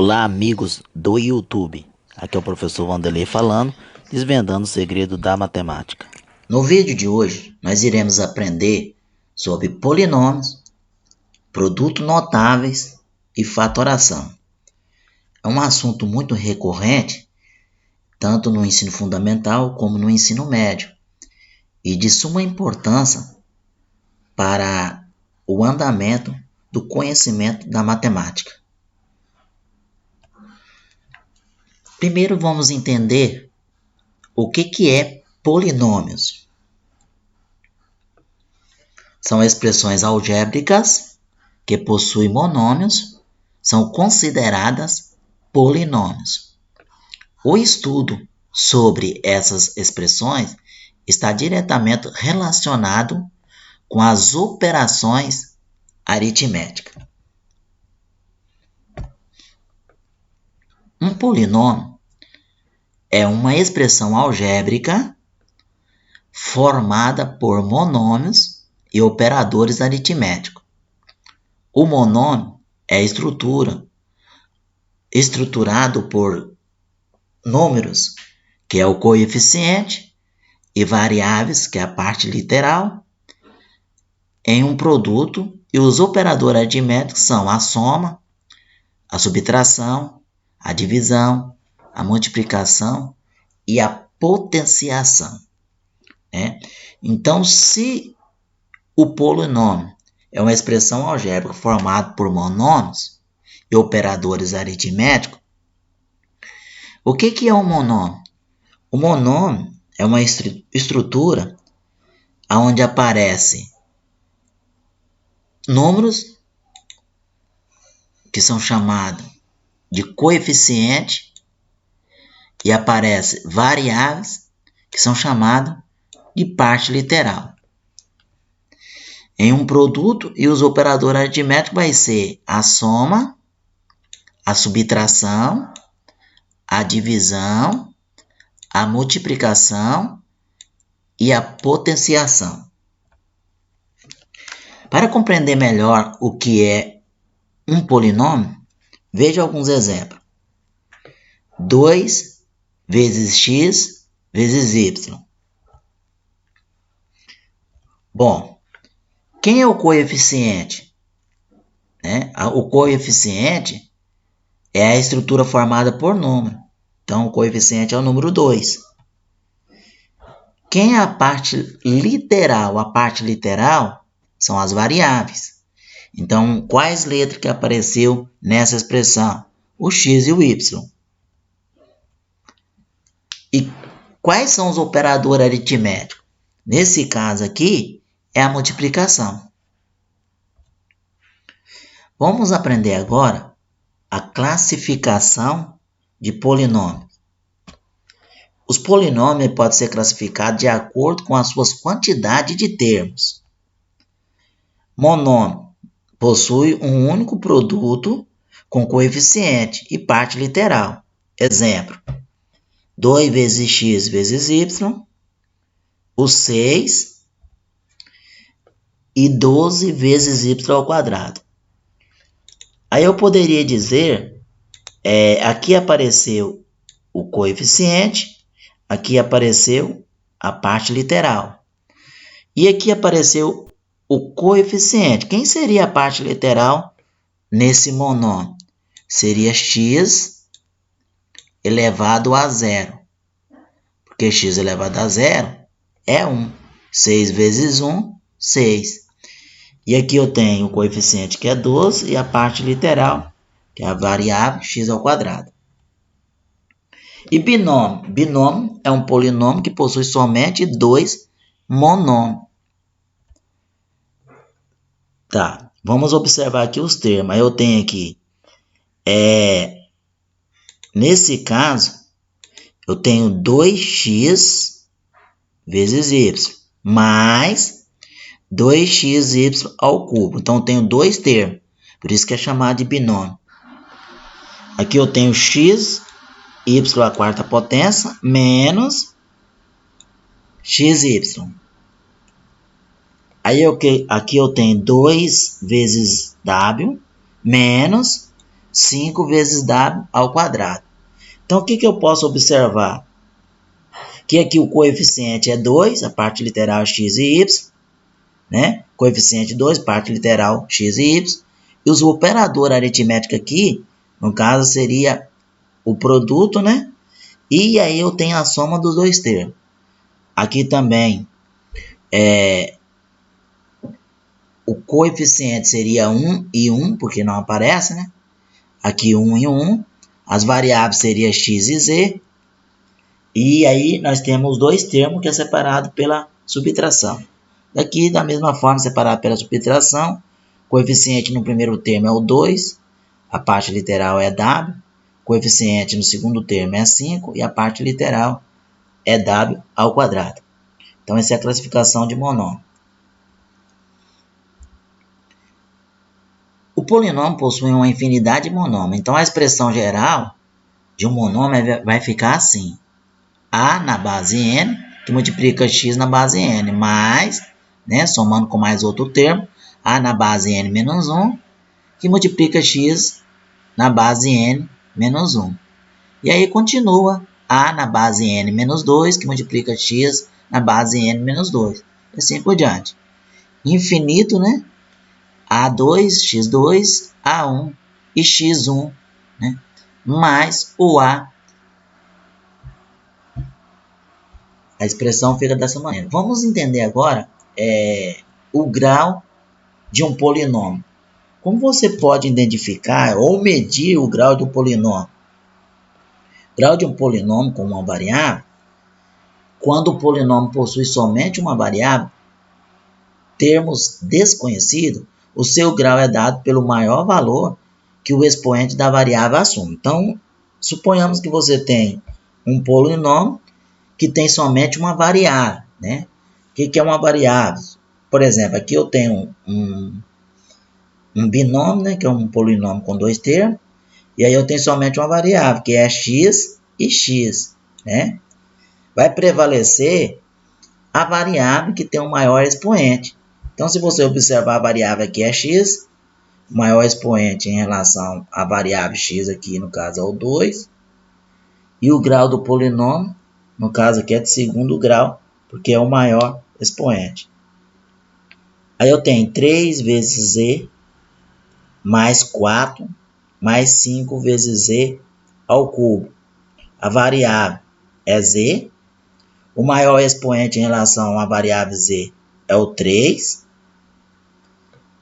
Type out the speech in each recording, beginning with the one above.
Olá, amigos do YouTube. Aqui é o professor Wanderlei falando, desvendando o segredo da matemática. No vídeo de hoje, nós iremos aprender sobre polinômios, produtos notáveis e fatoração. É um assunto muito recorrente, tanto no ensino fundamental como no ensino médio, e de suma importância para o andamento do conhecimento da matemática. Primeiro vamos entender o que é polinômios. São expressões algébricas que possuem monômios, são consideradas polinômios. O estudo sobre essas expressões está diretamente relacionado com as operações aritméticas. Um polinômio é uma expressão algébrica formada por monômios e operadores aritméticos. O monômio é estruturado por números, que é o coeficiente, e variáveis, que é a parte literal, em um produto, e os operadores aritméticos são a soma, a subtração, a divisão, a multiplicação e a potenciação. Então, se o polinômio é uma expressão algébrica formada por monômios e operadores aritméticos, o que é um monômio? O monômio é uma estrutura onde aparecem números que são chamados de coeficiente e aparecem variáveis que são chamados de parte literal. Em um produto, e os operadores aritméticos vai ser a soma, a subtração, a divisão, a multiplicação e a potenciação. Para compreender melhor o que é um polinômio, veja alguns exemplos. 2 vezes x vezes y. Bom, quem é o coeficiente? O coeficiente é a estrutura formada por número. Então, o coeficiente é o número 2. Quem é a parte literal? A parte literal são as variáveis. Então, quais letras que apareceu nessa expressão? O x e o y. E quais são os operadores aritméticos? Nesse caso aqui, é a multiplicação. Vamos aprender agora a classificação de polinômios. Os polinômios podem ser classificados de acordo com as suas quantidades de termos. Monômio possui um único produto com coeficiente e parte literal. Exemplo: 2 vezes x vezes y, o 6 e 12 vezes y ao quadrado. Aí eu poderia dizer, aqui apareceu o coeficiente, aqui apareceu a parte literal. E aqui apareceu o coeficiente. Quem seria a parte literal nesse monômio? Seria x elevado a zero. Porque x elevado a zero é 1. 6 vezes 1, 6. E aqui eu tenho o coeficiente, que é 12, e a parte literal, que é a variável x ao quadrado. E binômio? Binômio é um polinômio que possui somente 2 monômios. Tá, vamos observar aqui os termos. Eu tenho aqui, nesse caso, eu tenho 2x vezes y, mais 2xy ao cubo. Então, eu tenho dois termos, por isso que é chamado de binômio. Aqui eu tenho x, y à quarta potência, menos xy. Aí aqui eu tenho 2 vezes w, menos 5 vezes w ao quadrado. Então, o que eu posso observar? Que aqui o coeficiente é 2, a parte literal x e y, né? Coeficiente 2, parte literal x e y. E os operador aritmético aqui, no caso, seria o produto, né? E aí eu tenho a soma dos dois termos. Aqui também, o coeficiente seria 1 e 1, porque não aparece, né? Aqui 1 e 1. As variáveis seriam x e z. E aí nós temos dois termos que é separado pela subtração. Daqui, da mesma forma, separado pela subtração, coeficiente no primeiro termo é o 2, a parte literal é w, coeficiente no segundo termo é 5 e a parte literal é w ao quadrado. Então, essa é a classificação de monômio. O polinômio possui uma infinidade de monômios. Então, a expressão geral de um monômio vai ficar assim. A na base n, que multiplica x na base n, mais, né, somando com mais outro termo, a na base n menos 1, que multiplica x na base n menos 1. E aí continua a na base n menos 2, que multiplica x na base n menos 2. E assim por diante. Infinito, né? A2, x2, A1 e x1, né? Mais o A. A expressão fica dessa maneira. Vamos entender agora o grau de um polinômio. Como você pode identificar ou medir o grau de um polinômio? O grau de um polinômio com uma variável, quando o polinômio possui somente uma variável, termos desconhecidos, o seu grau é dado pelo maior valor que o expoente da variável assume. Então, suponhamos que você tem um polinômio que tem somente uma variável, né? O que é uma variável? Por exemplo, aqui eu tenho um binômio, né? Que é um polinômio com dois termos, e aí eu tenho somente uma variável, que é x e x, né? Vai prevalecer a variável que tem o maior expoente. Então, se você observar a variável aqui é x, o maior expoente em relação à variável x aqui, no caso, é o 2, e o grau do polinômio, no caso aqui é de segundo grau, porque é o maior expoente. Aí eu tenho 3 vezes z, mais 4, mais 5 vezes z ao cubo. A variável é z, o maior expoente em relação à variável z é o 3,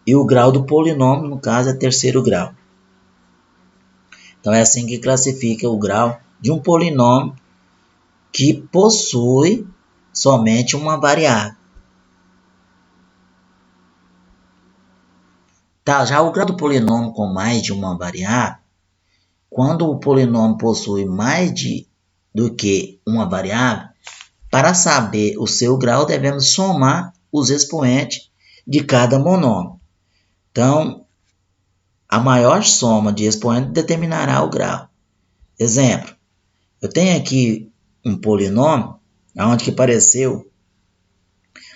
e o grau do polinômio, no caso, é terceiro grau. Então, é assim que classifica o grau de um polinômio que possui somente uma variável. Tá, já o grau do polinômio com mais de uma variável, quando o polinômio possui mais do que uma variável, para saber o seu grau, devemos somar os expoentes de cada monômio. Então, a maior soma de expoentes determinará o grau. Exemplo, eu tenho aqui um polinômio onde que apareceu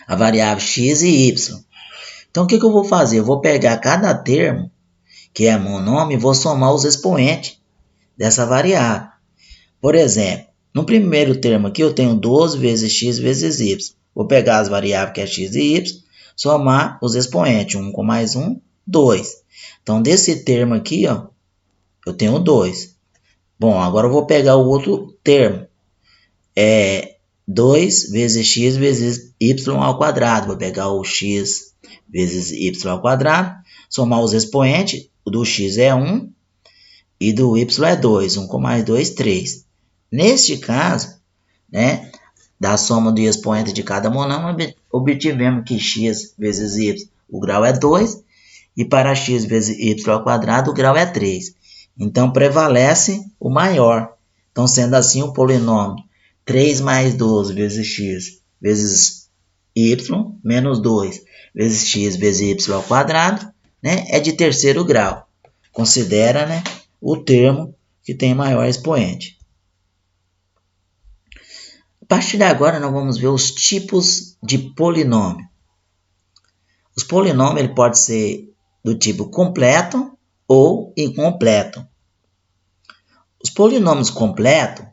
a variável x e y. Então, o que eu vou fazer? Eu vou pegar cada termo, que é monômio, e vou somar os expoentes dessa variável. Por exemplo, no primeiro termo aqui eu tenho 12 vezes x vezes y. Vou pegar as variáveis que é x e y, somar os expoentes. 1 com mais 1, 2. Então, desse termo aqui, ó, eu tenho 2. Bom, agora eu vou pegar o outro termo. 2 vezes x vezes y ao quadrado. Vou pegar o x vezes y ao quadrado, somar os expoentes. O do x é 1 e do y é 2. 1 com mais 2, 3. Neste caso, né, da soma do expoente de cada monômio, obtivemos que x vezes y, o grau é 2, e para x vezes y ao quadrado, o grau é 3. Então, prevalece o maior. Então, sendo assim, o polinômio 3 mais 12 vezes x vezes y menos 2 vezes x vezes y ao quadrado, né, é de terceiro grau. Considera, né, o termo que tem maior expoente. A partir de agora, nós vamos ver os tipos de polinômio. Os polinômios podem ser do tipo completo ou incompleto. Os polinômios completos,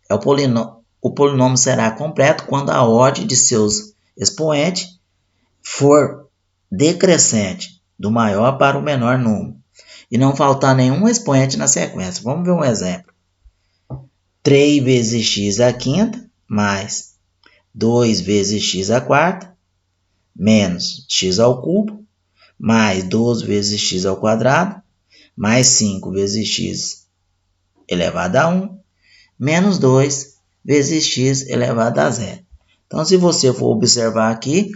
o polinômio será completo quando a ordem de seus expoentes for decrescente, do maior para o menor número, e não faltar nenhum expoente na sequência. Vamos ver um exemplo. 3 vezes x à quinta, mais 2 vezes x à quarta, menos x ao cubo, mais 12 vezes x ao quadrado, mais 5 vezes x elevado a 1, menos 2 vezes x elevado a 0. Então, se você for observar aqui,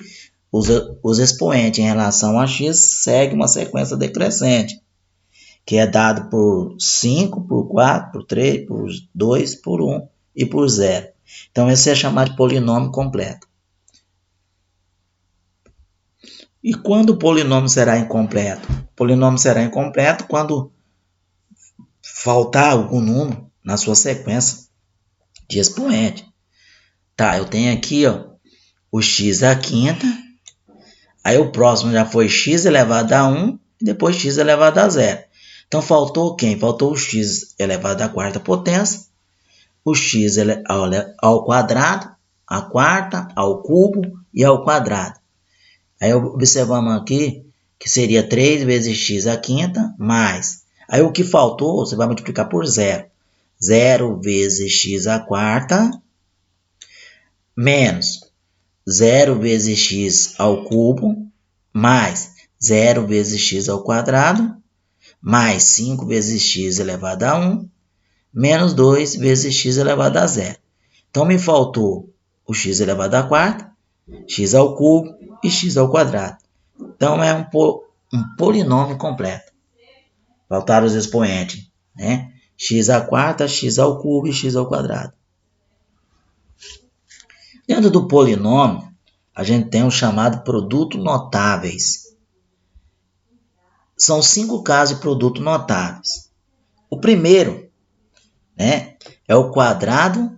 os expoentes em relação a x seguem uma sequência decrescente, que é dado por 5, por 4, por 3, por 2, por 1 e por 0. Então, esse é chamado de polinômio completo. E quando o polinômio será incompleto? O polinômio será incompleto quando faltar algum número na sua sequência de expoente. Tá, eu tenho aqui o x à quinta, aí o próximo já foi x elevado a 1 e depois x elevado a 0. Então faltou quem? Faltou o x elevado à quarta potência, o x ao quadrado, a quarta, ao cubo e ao quadrado. Aí observamos aqui que seria 3 vezes x à quinta mais. Aí o que faltou, você vai multiplicar por 0. 0 vezes x à quarta menos 0 vezes x ao cubo mais 0 vezes x ao quadrado mais 5 vezes x elevado a 1 menos 2 vezes x elevado a 0. Então, me faltou o x elevado a quarta, x ao cubo e x ao quadrado. Então, é um polinômio completo. Faltaram os expoentes, né? X à quarta, x ao cubo e x ao quadrado. Dentro do polinômio, a gente tem o chamado produto notáveis. São 5 casos de produto notáveis. O primeiro, né, é o quadrado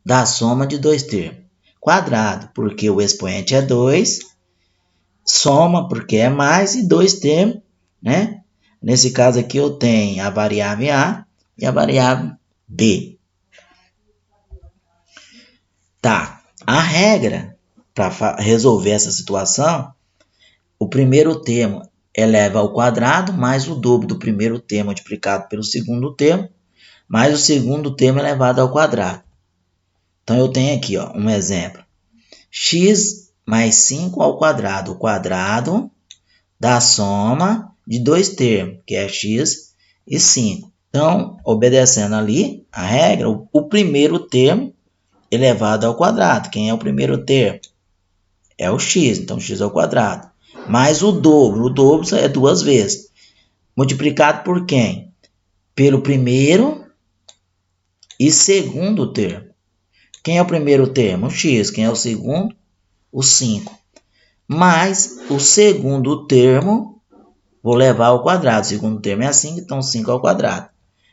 da soma de dois termos. Quadrado, porque o expoente é 2, soma, porque é mais, e dois termos, né? Nesse caso aqui eu tenho a variável A e a variável B. Tá, a regra para resolver essa situação, o primeiro termo eleva ao quadrado mais o dobro do primeiro termo multiplicado pelo segundo termo, mais o segundo termo elevado ao quadrado. Então, eu tenho aqui um exemplo. X mais 5 ao quadrado. O quadrado da soma de dois termos, que é x e 5. Então, obedecendo ali a regra, o primeiro termo elevado ao quadrado. Quem é o primeiro termo? É o x, então x ao quadrado. Mais o dobro é 2 vezes. Multiplicado por quem? Pelo primeiro e segundo termo. Quem é o primeiro termo? O x. Quem é o segundo? O 5. Mais o segundo termo, vou levar ao quadrado. O segundo termo é 5, então 5 ao quadrado.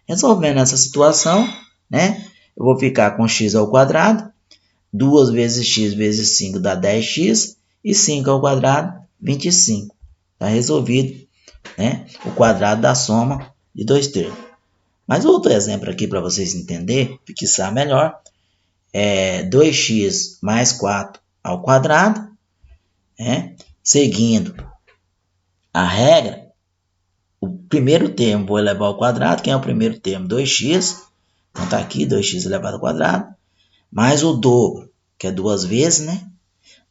Resolvendo essa situação, né? Eu vou ficar com x ao quadrado. 2 vezes x vezes 5 dá 10x. E 5 ao quadrado, 25. Está resolvido, né, o quadrado da soma de dois termos. Mas outro exemplo aqui para vocês entenderem, fixar melhor, é 2x mais 4 ao quadrado, né? Seguindo a regra, o primeiro termo vou elevar ao quadrado. Quem é o primeiro termo? 2x. Então está aqui 2x elevado ao quadrado. Mais o dobro, que é 2 vezes, né?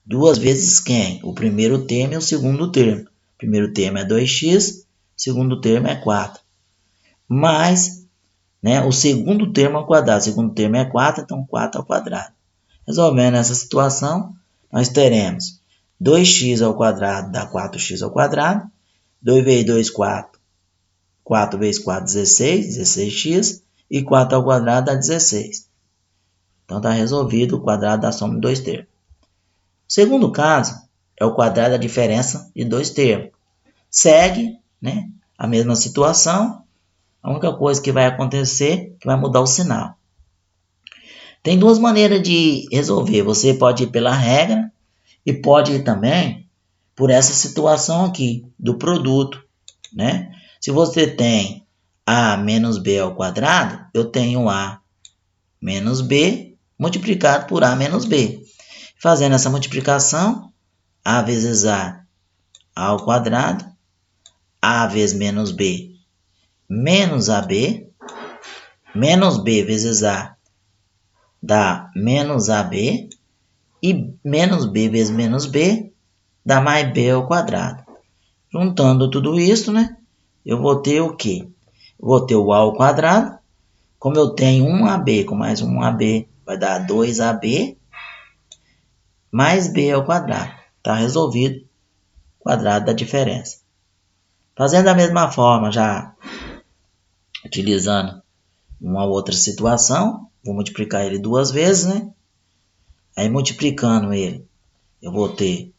2 vezes quem? O primeiro termo e o segundo termo. O primeiro termo é 2x, o segundo termo é 4. Mais, né, o segundo termo ao quadrado. O segundo termo é 4, então 4 ao quadrado. Resolvendo essa situação, nós teremos 2x ao quadrado dá 4x ao quadrado. 2 vezes 2, 4. 4 vezes 4, 16. 16x. E 4 ao quadrado dá 16. Então, está resolvido o quadrado da soma de dois termos. O segundo caso é o quadrado da diferença de dois termos. Segue, né, a mesma situação. A única coisa que vai acontecer é que vai mudar o sinal. Tem duas maneiras de resolver. Você pode ir pela regra e pode ir também por essa situação aqui, do produto né? Se você tem a menos b ao quadrado, eu tenho a menos b multiplicado por a menos b. Fazendo essa multiplicação, a vezes a ao quadrado, a vezes menos b, menos ab, menos b vezes a dá menos ab, e menos b vezes menos b dá mais b ao quadrado. Juntando tudo isso, né, eu vou ter o quê? Eu vou ter o a ao quadrado. Como eu tenho 1ab com mais 1ab, vai dar 2ab mais b ao quadrado. Está resolvido o quadrado da diferença. Fazendo da mesma forma, já utilizando uma outra situação, vou multiplicar ele duas vezes, né? Aí multiplicando ele, eu vou ter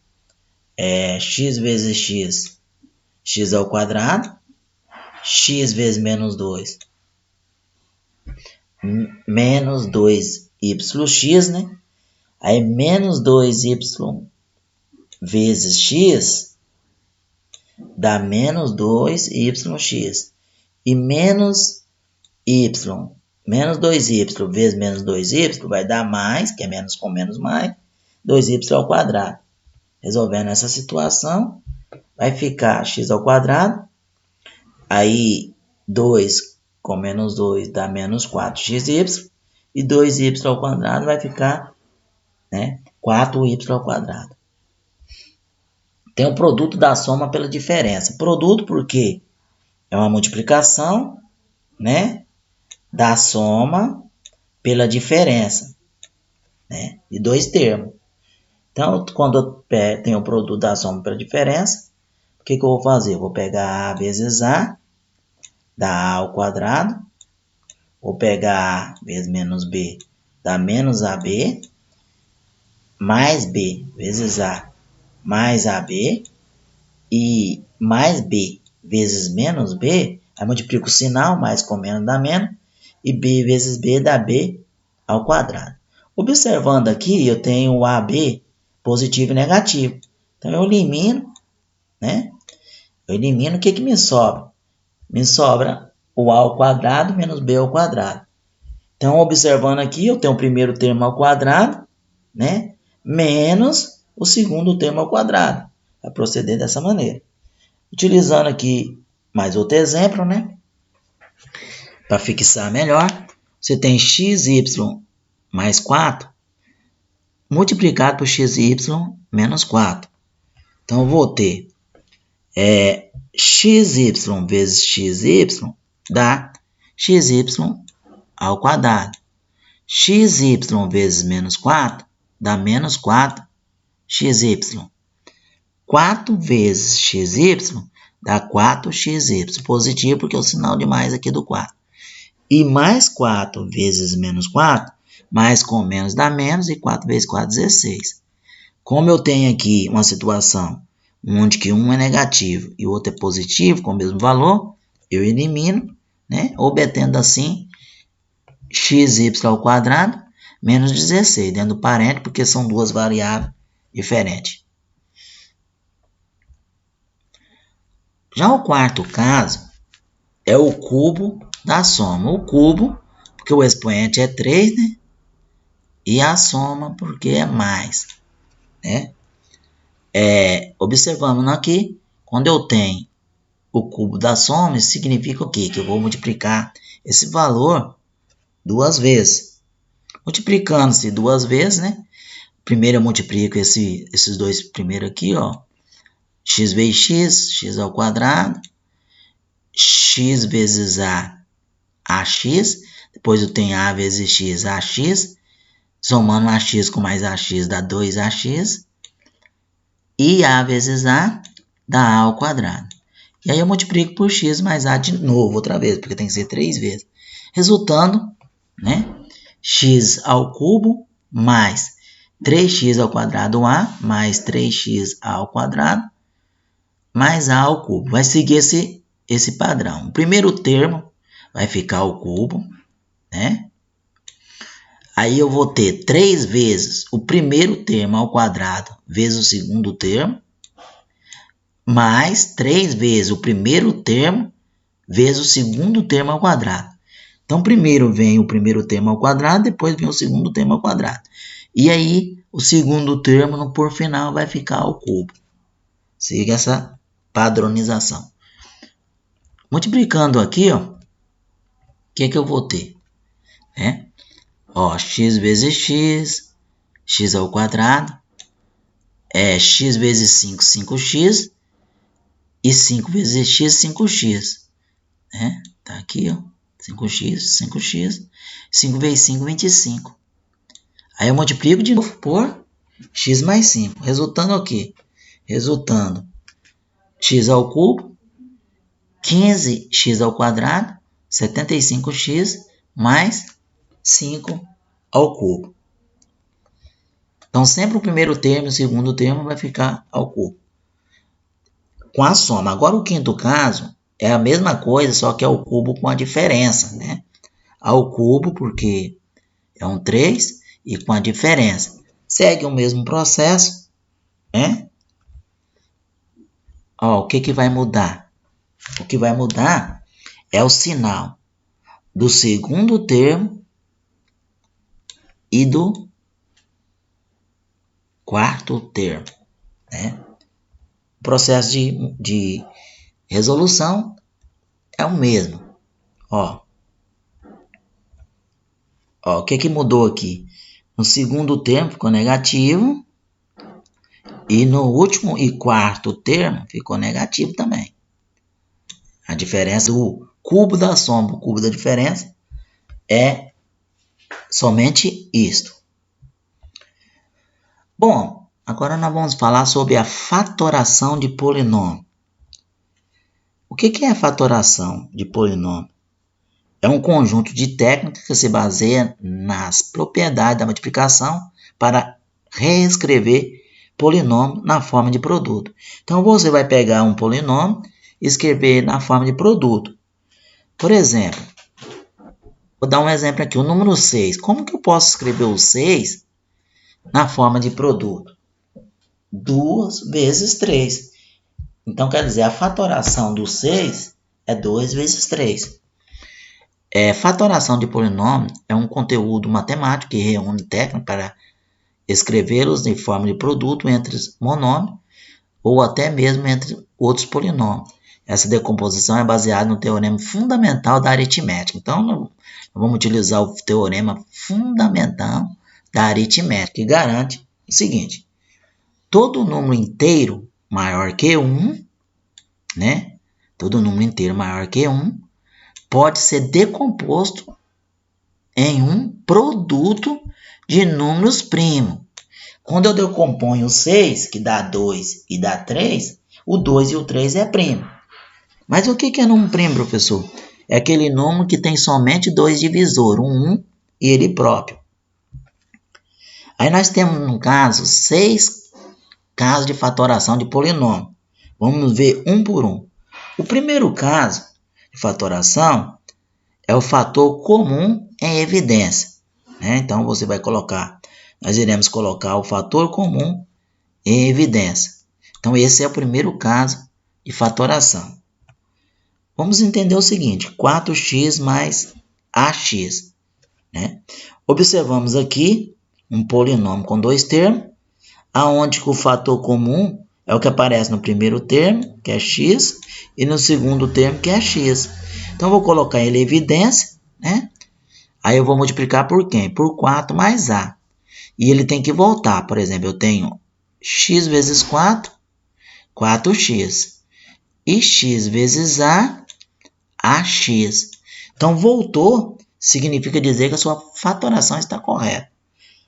x vezes x, x ao quadrado, x vezes menos 2, menos 2yx, né? Aí menos 2y vezes x dá menos 2yx. E menos y, menos 2y vezes menos 2y vai dar mais, que é menos com menos mais, 2y ao quadrado. Resolvendo essa situação, vai ficar x ao quadrado, aí 2 com menos 2 dá menos 4xy, e 2y ao quadrado vai ficar, né, 4y ao quadrado. Tem o produto da soma pela diferença. Produto porque é uma multiplicação, né, da soma pela diferença, né, de dois termos. Então, quando eu tenho o produto da soma pela diferença, o que eu vou fazer? Eu vou pegar a vezes a, dá a ao quadrado, vou pegar a vezes menos b, dá menos ab, mais b vezes a, mais ab, e mais b vezes menos b, aí multiplico o sinal, mais com menos dá menos, e b vezes b dá b ao quadrado. Observando aqui, eu tenho o ab positivo e negativo. Então, eu elimino, né? Eu elimino, o que me sobra? Me sobra o a ao quadrado menos b ao quadrado. Então, observando aqui, eu tenho o primeiro termo ao quadrado, né? Menos o segundo termo ao quadrado. Vai proceder dessa maneira. Utilizando aqui mais outro exemplo, né? Para fixar melhor, você tem xy mais 4 multiplicado por xy menos 4. Então, eu vou ter xy vezes xy dá xy ao quadrado. Xy vezes menos 4 dá menos 4xy. 4 vezes xy dá 4xy. Positivo porque é o sinal de mais aqui do 4. E mais 4 vezes menos 4, mais com menos dá menos, e 4 vezes 4, 16. Como eu tenho aqui uma situação onde que um é negativo e o outro é positivo, com o mesmo valor, eu elimino, né? Obtendo assim xy ao quadrado menos 16, dentro do parênteses, porque são duas variáveis diferentes. Já o quarto caso é o cubo da soma. O cubo, porque o expoente é 3, né? E a soma, porque é mais, né? Observando aqui, quando eu tenho o cubo da soma, isso significa o quê? Que eu vou multiplicar esse valor duas vezes. Multiplicando-se duas vezes, né? Primeiro eu multiplico esses dois primeiros aqui, ó. X vezes x, x ao quadrado. X vezes a, ax. Depois eu tenho a vezes x, ax. Somando ax com mais ax dá 2ax. E a vezes a dá a ao quadrado. E aí eu multiplico por x mais a de novo, outra vez, porque tem que ser 3 vezes. Resultando, né? X ao cubo mais 3x ao quadrado a mais 3x ao quadrado mais a ao cubo. Vai seguir esse padrão. O primeiro termo vai ficar o cubo, né? Aí eu vou ter 3 vezes o primeiro termo ao quadrado vezes o segundo termo, mais 3 vezes o primeiro termo vezes o segundo termo ao quadrado. Então, primeiro vem o primeiro termo ao quadrado, depois vem o segundo termo ao quadrado. E aí, o segundo termo, por final, vai ficar ao cubo. Siga essa padronização. Multiplicando aqui, ó, o que eu vou ter? X vezes x, x ao quadrado, x vezes 5, 5x, e 5 vezes x, 5x. Tá aqui, ó, 5x, 5x, 5 vezes 5, 25. Aí eu multiplico de novo por x mais 5, resultando o quê? Resultando x ao cubo, 15x ao quadrado, 75x, mais 5 ao cubo. Então, sempre o primeiro termo e o segundo termo vai ficar ao cubo. Com a soma. Agora, o quinto caso é a mesma coisa, só que é ao cubo com a diferença, né? Ao cubo, porque é um 3, e com a diferença. Segue o mesmo processo, né? Ó, o que vai mudar? O que vai mudar é o sinal do segundo termo e do quarto termo, né? O processo de resolução é o mesmo. Ó, o que mudou aqui? No segundo termo ficou negativo e no último e quarto termo ficou negativo também. A diferença do cubo da soma, o cubo da diferença é somente isto. Bom, agora nós vamos falar sobre a fatoração de polinômio. O que é a fatoração de polinômio? É um conjunto de técnicas que se baseia nas propriedades da multiplicação para reescrever polinômio na forma de produto. Então, você vai pegar um polinômio e escrever na forma de produto. Por exemplo, vou dar um exemplo aqui, o número 6. Como que eu posso escrever o 6 na forma de produto? 2 vezes 3. Então, quer dizer, a fatoração do 6 é 2 vezes 3. Fatoração de polinômio é um conteúdo matemático que reúne técnicas para escrevê-los em forma de produto entre monômios ou até mesmo entre outros polinômios. Essa decomposição é baseada no teorema fundamental da aritmética. Então, nós vamos utilizar o teorema fundamental da aritmética, que garante o seguinte: todo número inteiro maior que 1, né? Todo número inteiro maior que 1 pode ser decomposto em um produto de números primos. Quando eu decomponho o 6, que dá 2 e dá 3, o 2 e o 3 é primo. Mas o que é número primo, professor? É aquele número que tem somente 2 divisores, um 1 e ele próprio. Aí nós temos, no caso, 6 casos de fatoração de polinômio. Vamos ver um por um. O primeiro caso de fatoração é o fator comum em evidência. Então, você vai colocar, nós iremos colocar o fator comum em evidência. Então, esse é o primeiro caso de fatoração. Vamos entender o seguinte, 4x mais ax. Observamos aqui um polinômio com 2 termos, aonde o fator comum é o que aparece no primeiro termo, que é x, e no segundo termo, que é x. Então, eu vou colocar ele em evidência, Aí eu vou multiplicar por quem? Por 4 mais a. E ele tem que voltar. Por exemplo, eu tenho x vezes 4, 4x. E x vezes a, ax. Então, voltou, significa dizer que a sua fatoração está correta.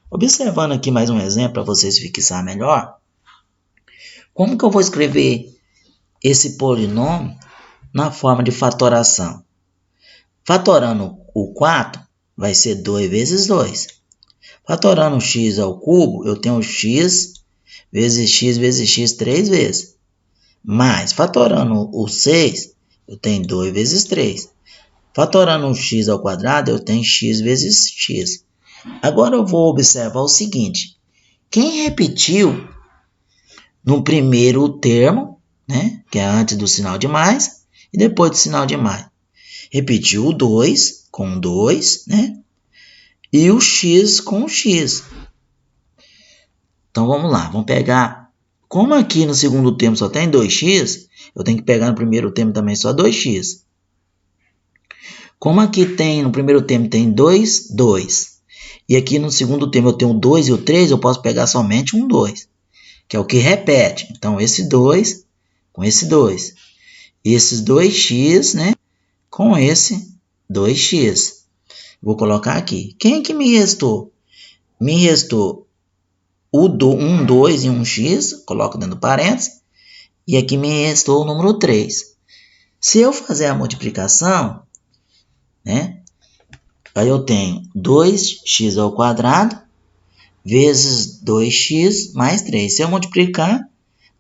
Observando aqui mais um exemplo para vocês fixar melhor. Como que eu vou escrever esse polinômio na forma de fatoração? Fatorando o 4, vai ser 2 vezes 2. Fatorando x ao cubo, eu tenho x vezes x 3 vezes. Mais, fatorando o 6, eu tenho 2 vezes 3. Fatorando o x ao quadrado, eu tenho x vezes x. Agora eu vou observar o seguinte. Quem repetiu no primeiro termo né? Que é antes do sinal de mais e depois do sinal de mais. Repetiu o 2 com o 2, né? E o x com o x. Então vamos lá, vamos pegar. Como aqui no segundo termo só tem 2x, eu tenho que pegar no primeiro termo também só 2x. Como aqui no primeiro termo tem 2, 2. E aqui no segundo termo eu tenho o 2 e o 3, eu posso pegar somente um 2, que é o que repete. Então esse 2 com esse 2. E esses 2x, né, com esse 2x. Vou colocar aqui. Quem é que me restou? Me restou um 2 e um x, coloco dentro do parênteses. E aqui me restou o número 3. Se eu fazer a multiplicação, né, aí eu tenho 2x ao quadrado vezes 2x mais 3. Se eu multiplicar,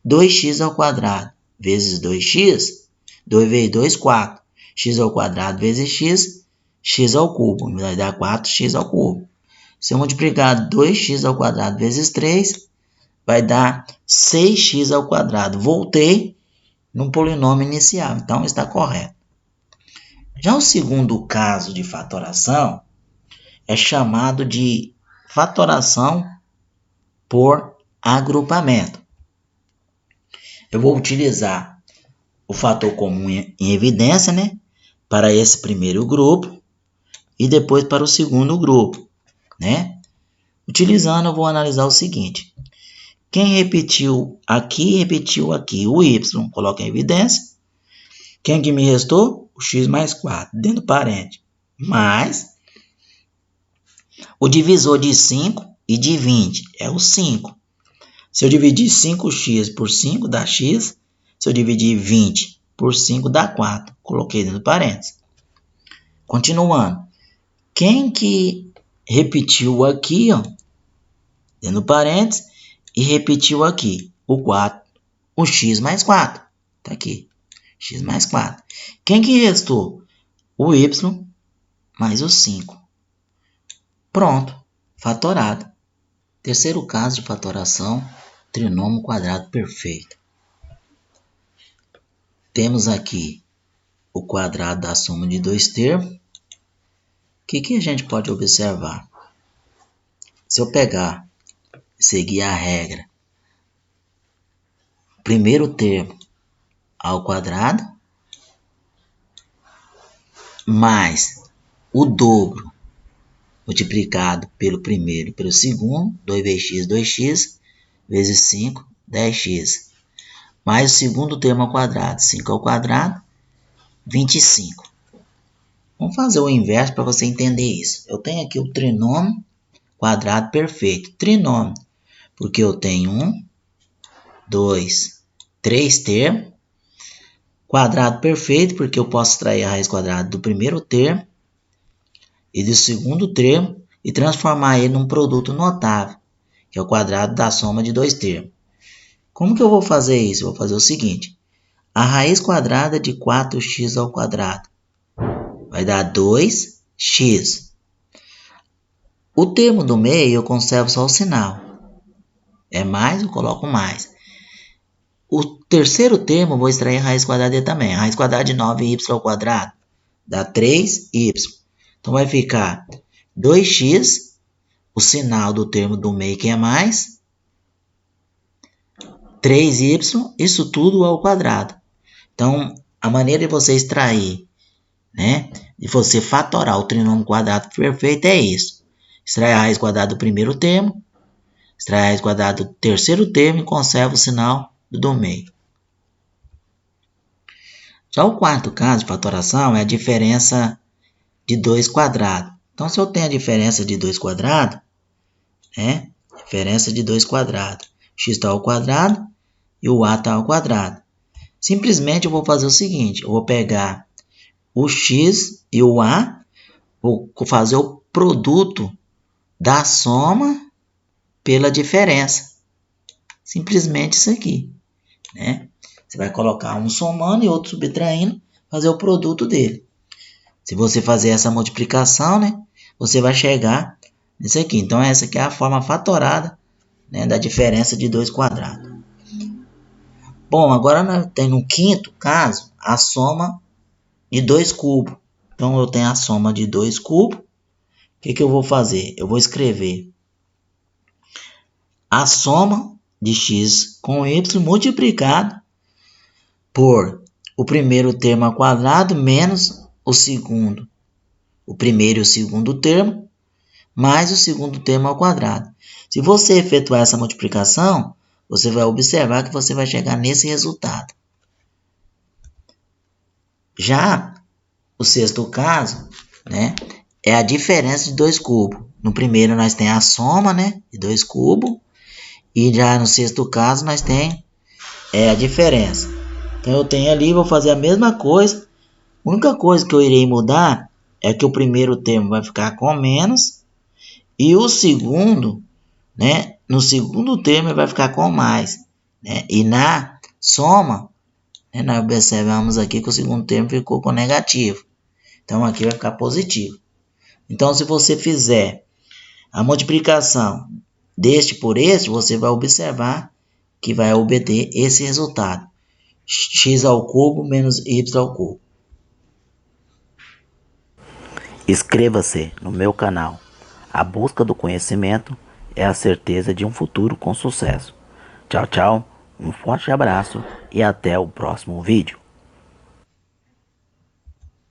2x ao quadrado vezes 2x, 2 vezes 2, 4. X ao quadrado vezes x, x ao cubo. Vai dar 4x ao cubo. Se eu multiplicar 2x ao quadrado vezes 3, vai dar 6x ao quadrado. Voltei no polinômio inicial, então está correto. Já o segundo caso de fatoração é chamado de fatoração por agrupamento. Eu vou utilizar o fator comum em evidência, né, para esse primeiro grupo e depois para o segundo grupo, né? Utilizando, eu vou analisar o seguinte. Quem repetiu aqui, o y, coloca em evidência. Quem que me restou? O x mais 4, dentro do parênteses. Mais o divisor de 5 e de 20 é o 5. Se eu dividir 5x por 5, dá x. Se eu dividir 20 por 5, dá 4. Coloquei dentro do parênteses. Continuando. Quem que repetiu aqui, ó, dentro do parênteses, e repetiu aqui o 4, o x mais 4. Tá aqui, x mais 4. Quem que restou? O y mais o 5. Pronto, fatorado. Terceiro caso de fatoração, trinômio quadrado perfeito. Temos aqui o quadrado da soma de dois termos. O que a gente pode observar? Se eu pegar e seguir a regra, primeiro termo ao quadrado, mais o dobro multiplicado pelo primeiro e pelo segundo, 2 vezes x, 2x, vezes 5, 10x. Mais o segundo termo ao quadrado, 5 ao quadrado, 25. Vamos fazer o inverso para você entender isso. Eu tenho aqui o trinômio quadrado perfeito. Trinômio, porque eu tenho 1, 2, 3 termos. Quadrado perfeito, porque eu posso extrair a raiz quadrada do primeiro termo e do segundo termo e transformar ele num produto notável, que é o quadrado da soma de dois termos. Como que eu vou fazer isso? Eu vou fazer o seguinte. A raiz quadrada de 4x ao quadrado vai dar 2x. O termo do meio eu conservo só o sinal. É mais, eu coloco mais. O terceiro termo eu vou extrair a raiz quadrada dele também. A raiz quadrada de 9y ao quadrado dá 3y. Então vai ficar 2x, o sinal do termo do meio que é mais, 3y, isso tudo ao quadrado. Então, a maneira de você extrair, né, de você fatorar o trinômio quadrado perfeito é isso. Extrai a raiz quadrada do primeiro termo, extrai a raiz quadrada do terceiro termo e conserva o sinal do meio. Já o quarto caso de fatoração é a diferença de 2 quadrados. Então, se eu tenho a diferença de 2 quadrados, né, diferença de 2 quadrados, x está ao quadrado e o a está ao quadrado. Simplesmente eu vou fazer o seguinte, eu vou pegar o x e o a, vou fazer o produto da soma pela diferença. Simplesmente isso aqui, né? Você vai colocar um somando e outro subtraindo, fazer o produto dele. Se você fazer essa multiplicação, né, você vai chegar nisso aqui. Então, essa aqui é a forma fatorada, né, da diferença de 2 quadrados. Bom, agora nós temos no quinto caso a soma de 2 cubos. Então eu tenho a soma de 2 cubos. O que eu vou fazer? Eu vou escrever a soma de x com y multiplicado por o primeiro termo ao quadrado menos o segundo. O primeiro e o segundo termo mais o segundo termo ao quadrado. Se você efetuar essa multiplicação, você vai observar que você vai chegar nesse resultado. Já o sexto caso, né, é a diferença de 2 cubos. No primeiro nós temos a soma, né, de 2 cubos. E já no sexto caso nós temos a diferença. Então eu tenho ali, vou fazer a mesma coisa. A única coisa que eu irei mudar é que o primeiro termo vai ficar com menos. E o segundo, né, no segundo termo ele vai ficar com mais. Né? E na soma, né, nós observamos aqui que o segundo termo ficou com negativo. Então aqui vai ficar positivo. Então se você fizer a multiplicação deste por este, você vai observar que vai obter esse resultado. X ao cubo menos y ao cubo. Inscreva-se no meu canal. A busca do conhecimento é a certeza de um futuro com sucesso. Tchau, tchau, um forte abraço e até o próximo vídeo.